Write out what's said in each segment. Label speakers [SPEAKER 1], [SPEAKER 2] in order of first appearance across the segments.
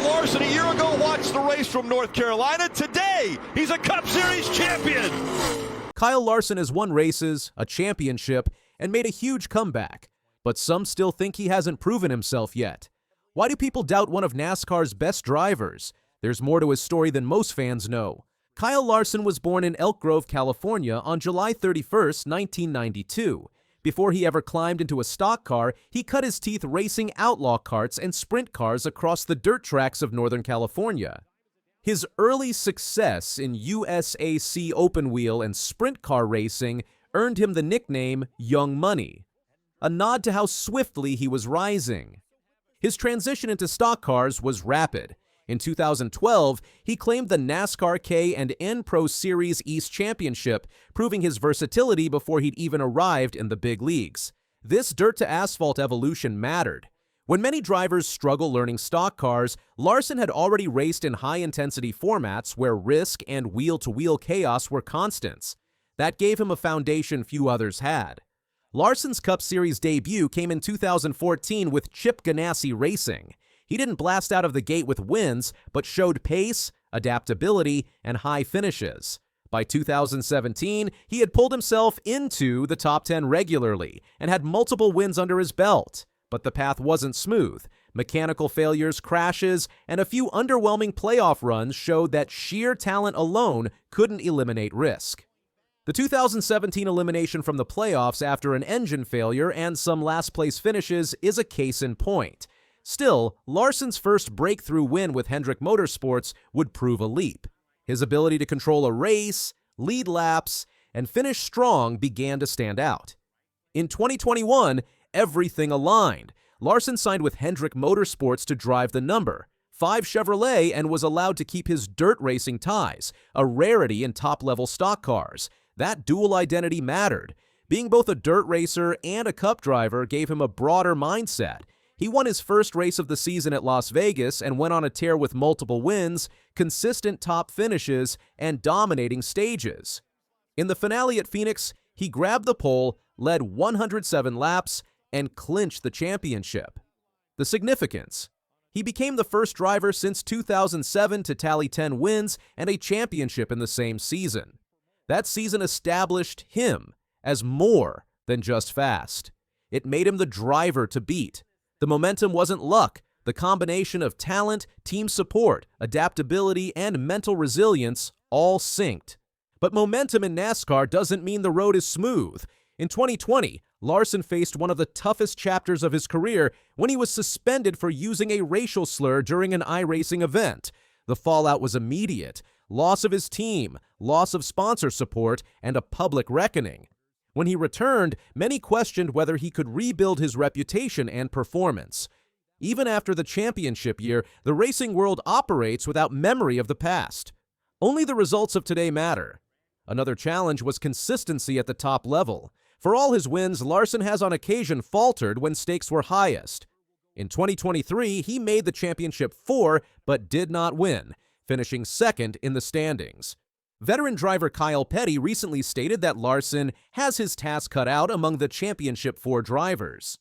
[SPEAKER 1] Kyle Larson a year ago watched the race from North Carolina. Today, he's a Cup Series champion.
[SPEAKER 2] Kyle Larson has won races, a championship, and made a huge comeback. But some still think he hasn't proven himself yet. Why do people doubt one of NASCAR's best drivers? There's more to his story than most fans know. Kyle Larson was born in Elk Grove, California on July 31, 1992. Before he ever climbed into a stock car, he cut his teeth racing outlaw karts and sprint cars across the dirt tracks of Northern California. His early success in USAC open wheel and sprint car racing earned him the nickname Young Money, a nod to how swiftly he was rising. His transition into stock cars was rapid. In 2012, he claimed the NASCAR K and N Pro Series East Championship, proving his versatility before he'd even arrived in the big leagues. This dirt-to-asphalt evolution mattered. When many drivers struggle learning stock cars, Larson had already raced in high-intensity formats where risk and wheel-to-wheel chaos were constants. That gave him a foundation few others had. Larson's Cup Series debut came in 2014 with Chip Ganassi Racing. He didn't blast out of the gate with wins, but showed pace, adaptability, and high finishes. By 2017, he had pulled himself into the top 10 regularly and had multiple wins under his belt. But the path wasn't smooth. Mechanical failures, crashes, and a few underwhelming playoff runs showed that sheer talent alone couldn't eliminate risk. The 2017 elimination from the playoffs after an engine failure and some last-place finishes is a case in point. Still, Larson's first breakthrough win with Hendrick Motorsports would prove a leap. His ability to control a race, lead laps, and finish strong began to stand out. In 2021, everything aligned. Larson signed with Hendrick Motorsports to drive the number 5 Chevrolet and was allowed to keep his dirt racing ties, a rarity in top-level stock cars. That dual identity mattered. Being both a dirt racer and a cup driver gave him a broader mindset. He won his first race of the season at Las Vegas and went on a tear with multiple wins, consistent top finishes, and dominating stages. In the finale at Phoenix, he grabbed the pole, led 107 laps, and clinched the championship. The significance: he became the first driver since 2007 to tally 10 wins and a championship in the same season. That season established him as more than just fast. It made him the driver to beat. The momentum wasn't luck. The combination of talent, team support, adaptability, and mental resilience all synced. But momentum in NASCAR doesn't mean the road is smooth. In 2020, Larson faced one of the toughest chapters of his career when he was suspended for using a racial slur during an iRacing event. The fallout was immediate: loss of his team, loss of sponsor support, and a public reckoning. When he returned, many questioned whether he could rebuild his reputation and performance. Even after the championship year, the racing world operates without memory of the past. Only the results of today matter. Another challenge was consistency at the top level. For all his wins, Larson has on occasion faltered when stakes were highest. In 2023, he made the championship 4, but did not win, finishing second in the standings. Veteran driver Kyle Petty recently stated that Larson has his task cut out among the Championship 4 drivers.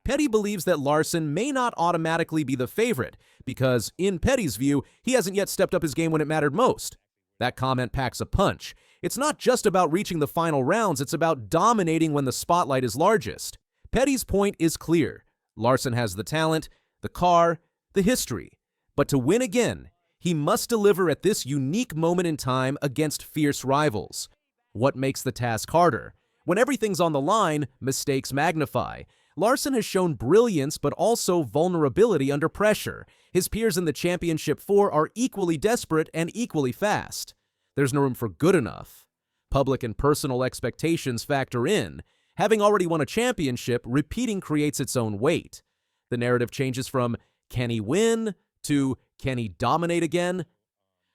[SPEAKER 2] Petty believes that Larson may not automatically be the favorite because, in Petty's view, he hasn't yet stepped up his game when it mattered most. That comment packs a punch. It's not just about reaching the final rounds, it's about dominating when the spotlight is largest. Petty's point is clear. Larson has the talent, the car, the history. But to win again, he must deliver at this unique moment in time against fierce rivals. What makes the task harder? When everything's on the line, mistakes magnify. Larson has shown brilliance but also vulnerability under pressure. His peers in the Championship 4 are equally desperate and equally fast. There's no room for good enough. Public and personal expectations factor in. Having already won a championship, repeating creates its own weight. The narrative changes from, can he win, to, can he dominate again?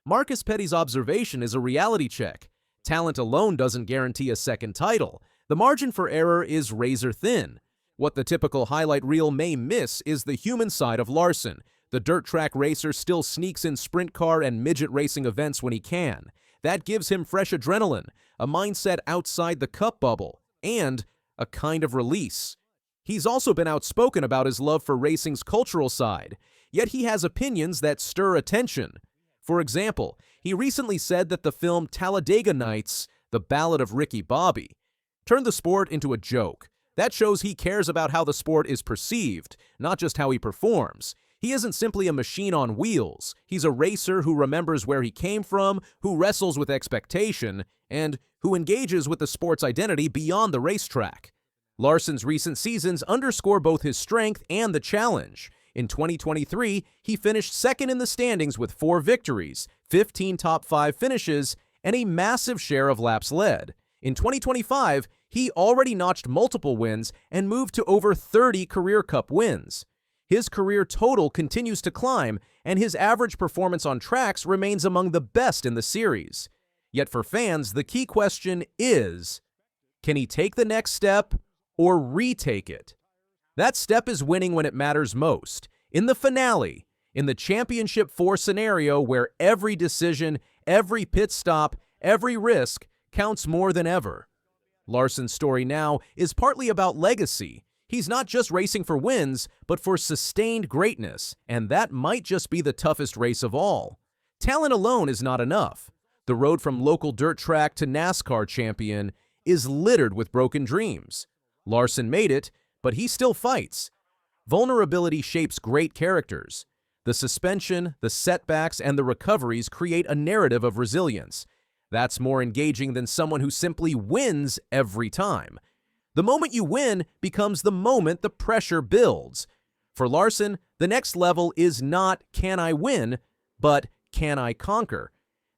[SPEAKER 2] Marcus Petty's observation is a reality check. Talent alone doesn't guarantee a second title. The margin for error is razor thin. What the typical highlight reel may miss is the human side of Larson. The dirt track racer still sneaks in sprint car and midget racing events when he can. That gives him fresh adrenaline, a mindset outside the cup bubble, and a kind of release. He's also been outspoken about his love for racing's cultural side. yet he has opinions that stir attention. For example, he recently said that the film Talladega Nights, The Ballad of Ricky Bobby, turned the sport into a joke. That shows he cares about how the sport is perceived, not just how he performs. He isn't simply a machine on wheels. He's a racer who remembers where he came from, who wrestles with expectation, and who engages with the sport's identity beyond the racetrack. Larson's recent seasons underscore both his strength and the challenge. In 2023, he finished second in the standings with 4 victories, 15 top 5 finishes, and a massive share of laps led. In 2025, he already notched multiple wins and moved to over 30 Career Cup wins. His career total continues to climb, and his average performance on tracks remains among the best in the series. Yet for fans, the key question is, can he take the next step or retake it? That step is winning when it matters most. In the finale, in the Championship 4 scenario where every decision, every pit stop, every risk counts more than ever. Larson's story now is partly about legacy. He's not just racing for wins, but for sustained greatness, and that might just be the toughest race of all. Talent alone is not enough. The road from local dirt track to NASCAR champion is littered with broken dreams. Larson made it, but he still fights. Vulnerability shapes great characters. The suspension, the setbacks, and the recoveries create a narrative of resilience. That's more engaging than someone who simply wins every time. The moment you win becomes the moment the pressure builds. For Larson, the next level is not can I win, but can I conquer?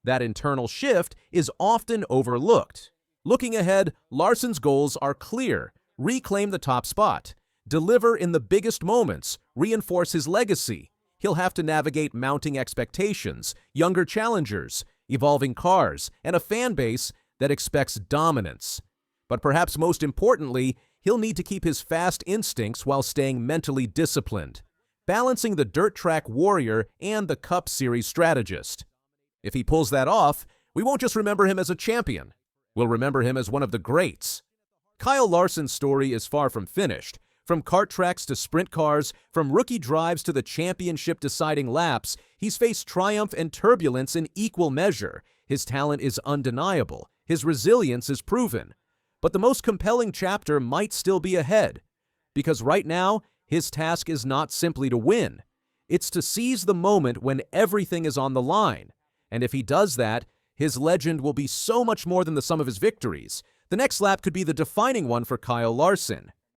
[SPEAKER 2] That internal shift is often overlooked. Looking ahead, Larson's goals are clear. Reclaim the top spot. Deliver in the biggest moments. Reinforce his legacy. He'll have to navigate mounting expectations, younger challengers, evolving cars, and a fan base that expects dominance. But perhaps most importantly, he'll need to keep his fast instincts while staying mentally disciplined, balancing the dirt track warrior and the Cup Series strategist. If he pulls that off, we won't just remember him as a champion. We'll remember him as one of the greats. Kyle Larson's story is far from finished. From kart tracks to sprint cars, from rookie drives to the championship-deciding laps, he's faced triumph and turbulence in equal measure. His talent is undeniable. His resilience is proven. But the most compelling chapter might still be ahead. Because right now, his task is not simply to win. It's to seize the moment when everything is on the line. And if he does that, his legend will be so much more than the sum of his victories. The next lap could be the defining one for Kyle Larson.